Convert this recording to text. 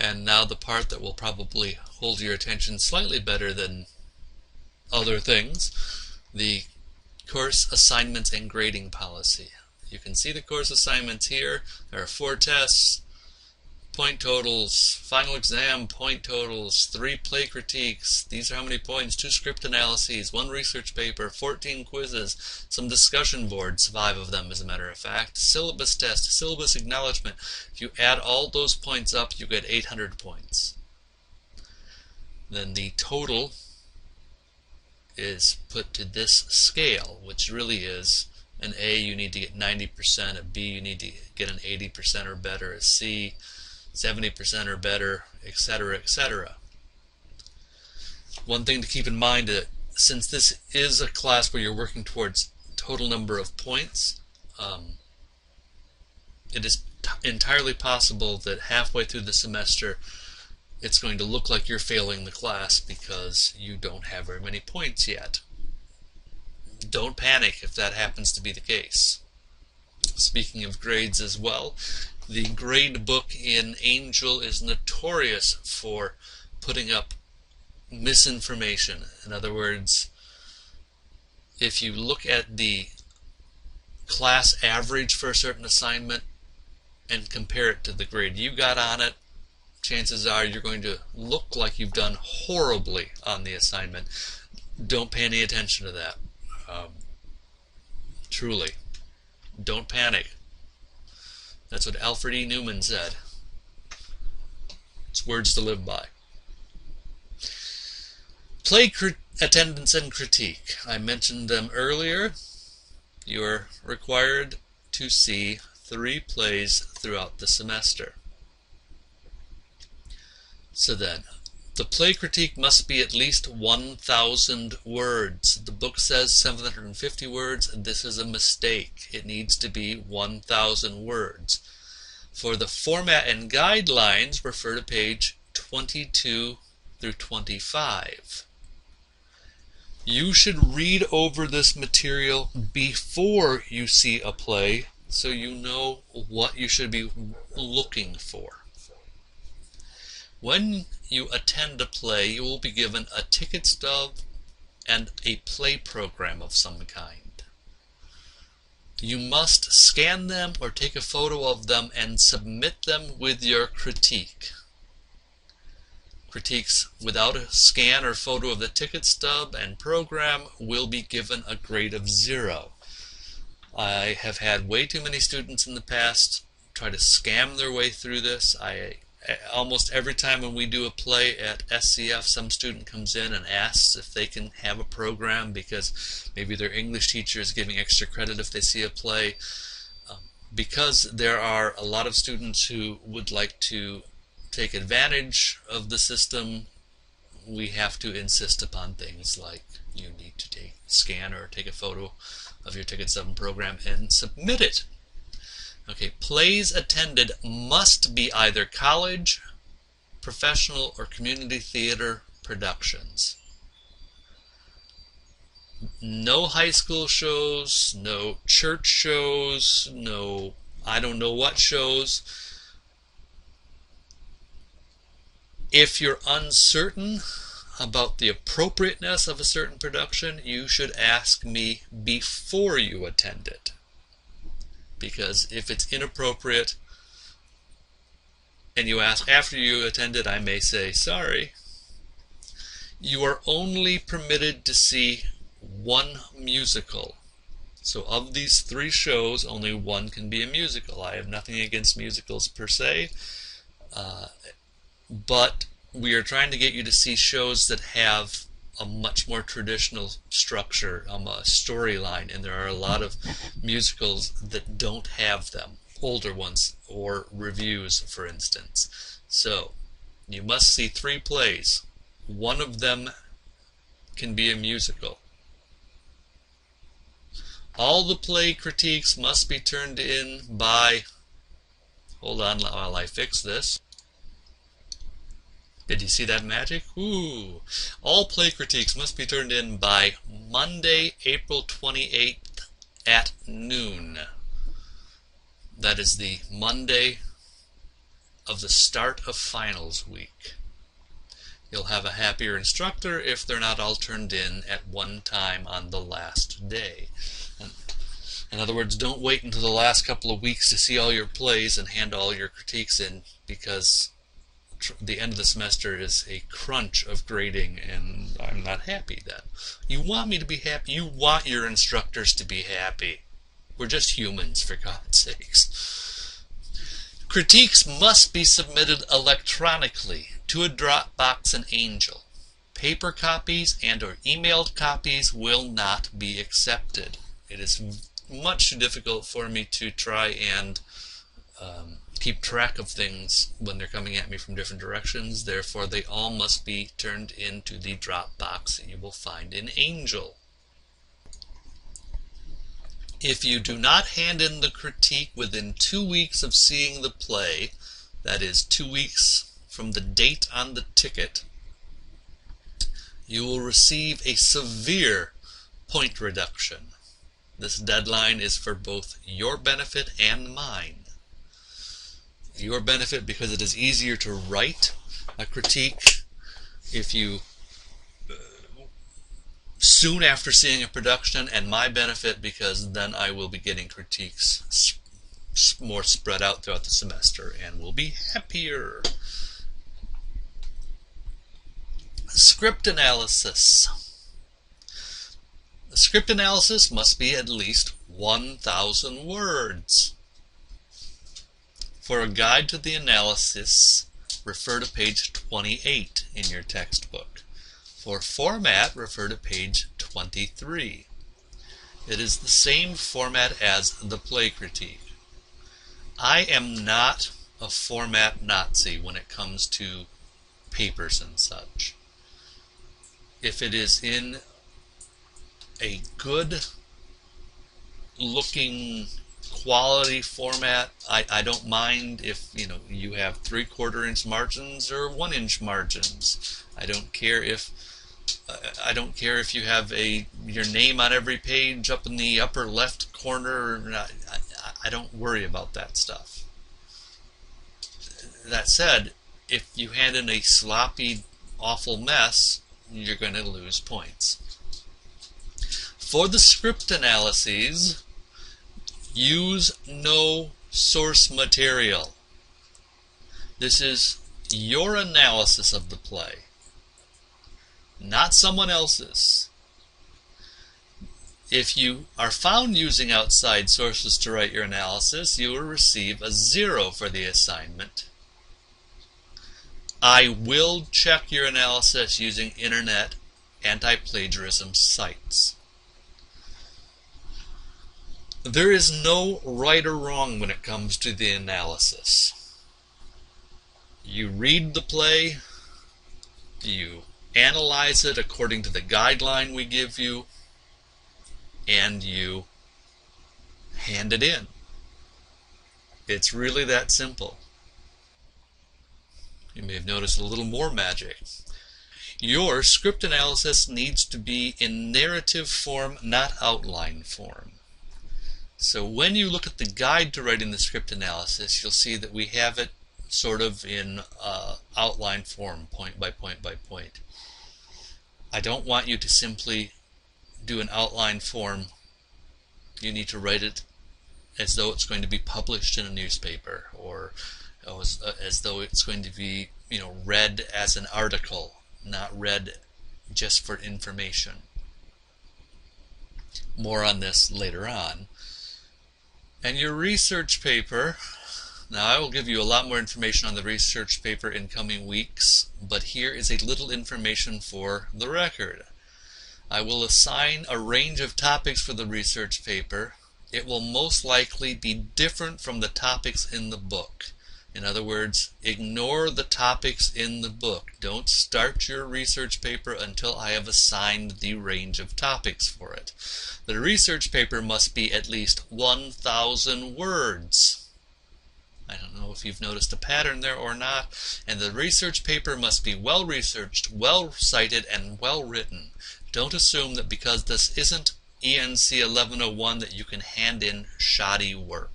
And now the part that will probably hold your attention slightly better than other things, the course assignments and grading policy. You can see the course assignments here. There are 4 tests, point totals, final exam, point totals, 3 play critiques, these are how many points, 2 script analyses, 1 research paper, 14 quizzes, some discussion boards, 5 of them as a matter of fact, syllabus test, syllabus acknowledgement. If you add all those points up, you get 800 points. Then the total is put to this scale, which really is an A you need to get 90%, a B you need to get an 80% or better, a C 70% or better, etc., etc. One thing to keep in mind is that since this is a class where you're working towards total number of points, it is entirely possible that halfway through the semester it's going to look like you're failing the class because you don't have very many points yet. Don't panic if that happens to be the case. Speaking of grades as well, the grade book in Angel is notorious for putting up misinformation. In other words, if you look at the class average for a certain assignment and compare it to the grade you got on it, chances are you're going to look like you've done horribly on the assignment. Don't pay any attention to that. Truly. Don't panic. That's what Alfred E. Newman said. It's words to live by. Play attendance and critique. I mentioned them earlier. You're required to see 3 plays throughout the semester. So then, the play critique must be at least 1,000 words. The book says 750 words. This is a mistake. It needs to be 1,000 words. For the format and guidelines, refer to page 22 through 25. You should read over this material before you see a play so you know what you should be looking for. When you attend a play, you will be given a ticket stub and a play program of some kind. You must scan them or take a photo of them and submit them with your critique. Critiques without a scan or photo of the ticket stub and program will be given a grade of 0. I have had way too many students in the past try to scam their way through this. Almost every time when we do a play at SCF, some student comes in and asks if they can have a program because maybe their English teacher is giving extra credit if they see a play. Because there are a lot of students who would like to take advantage of the system, we have to insist upon things like you need to scan or take a photo of your ticket stub program and submit it. Okay, plays attended must be either college, professional, or community theater productions. No high school shows, no church shows, no I don't know what shows. If you're uncertain about the appropriateness of a certain production, you should ask me before you attend it. Because if it's inappropriate and you ask after you attend it, I may say, sorry. You are only permitted to see 1 musical. So of these 3 shows, only 1 can be a musical. I have nothing against musicals per se, but we are trying to get you to see shows that have a much more traditional structure, a storyline, and there are a lot of musicals that don't have them, older ones, or reviews, for instance. So, you must see 3 plays. 1 of them can be a musical. All the play critiques must be turned in by, hold on while I fix this. Did you see that magic? Ooh! All play critiques must be turned in by Monday, April 28th at noon. That is the Monday of the start of finals week. You'll have a happier instructor if they're not all turned in at one time on the last day. In other words, don't wait until the last couple of weeks to see all your plays and hand all your critiques in, because the end of the semester is a crunch of grading, and I'm not happy then. You want me to be happy. You want your instructors to be happy. We're just humans, for God's sakes. Critiques must be submitted electronically to a Dropbox and Angel. Paper copies and or emailed copies will not be accepted. It is much too difficult for me to try and keep track of things when they're coming at me from different directions. Therefore, they all must be turned into the Dropbox that you will find in Angel. If you do not hand in the critique within 2 weeks of seeing the play, that is 2 weeks from the date on the ticket, you will receive a severe point reduction. This deadline is for both your benefit and mine. Your benefit because it is easier to write a critique if you soon after seeing a production, and my benefit because then I will be getting critiques more spread out throughout the semester and will be happier. Script analysis. The script analysis must be at least 1,000 words. For a guide to the analysis, refer to page 28 in your textbook. For format, refer to page 23. It is the same format as the play critique. I am not a format Nazi when it comes to papers and such. If it is in a good looking quality format, I don't mind if you have 3/4 inch margins or 1 inch margins. I don't care if you have your name on every page up in the upper left corner. I don't worry about that stuff. That said, if you hand in a sloppy, awful mess, you're going to lose points. For the script analyses, use no source material. This is your analysis of the play, not someone else's. If you are found using outside sources to write your analysis, you will receive a 0 for the assignment. I will check your analysis using internet anti-plagiarism sites. There is no right or wrong when it comes to the analysis. You read the play, you analyze it according to the guideline we give you, and you hand it in. It's really that simple. You may have noticed a little more magic. Your script analysis needs to be in narrative form, not outline form. So when you look at the guide to writing the script analysis, you'll see that we have it sort of in outline form, point by point by point. I don't want you to simply do an outline form. You need to write it as though it's going to be published in a newspaper, or as though it's going to be read as an article, not read just for information. More on this later on. And your research paper, now I will give you a lot more information on the research paper in coming weeks, but here is a little information for the record. I will assign a range of topics for the research paper. It will most likely be different from the topics in the book. In other words, ignore the topics in the book. Don't start your research paper until I have assigned the range of topics for it. The research paper must be at least 1,000 words. I don't know if you've noticed a pattern there or not. And the research paper must be well researched, well cited, and well written. Don't assume that because this isn't ENC 1101 that you can hand in shoddy work.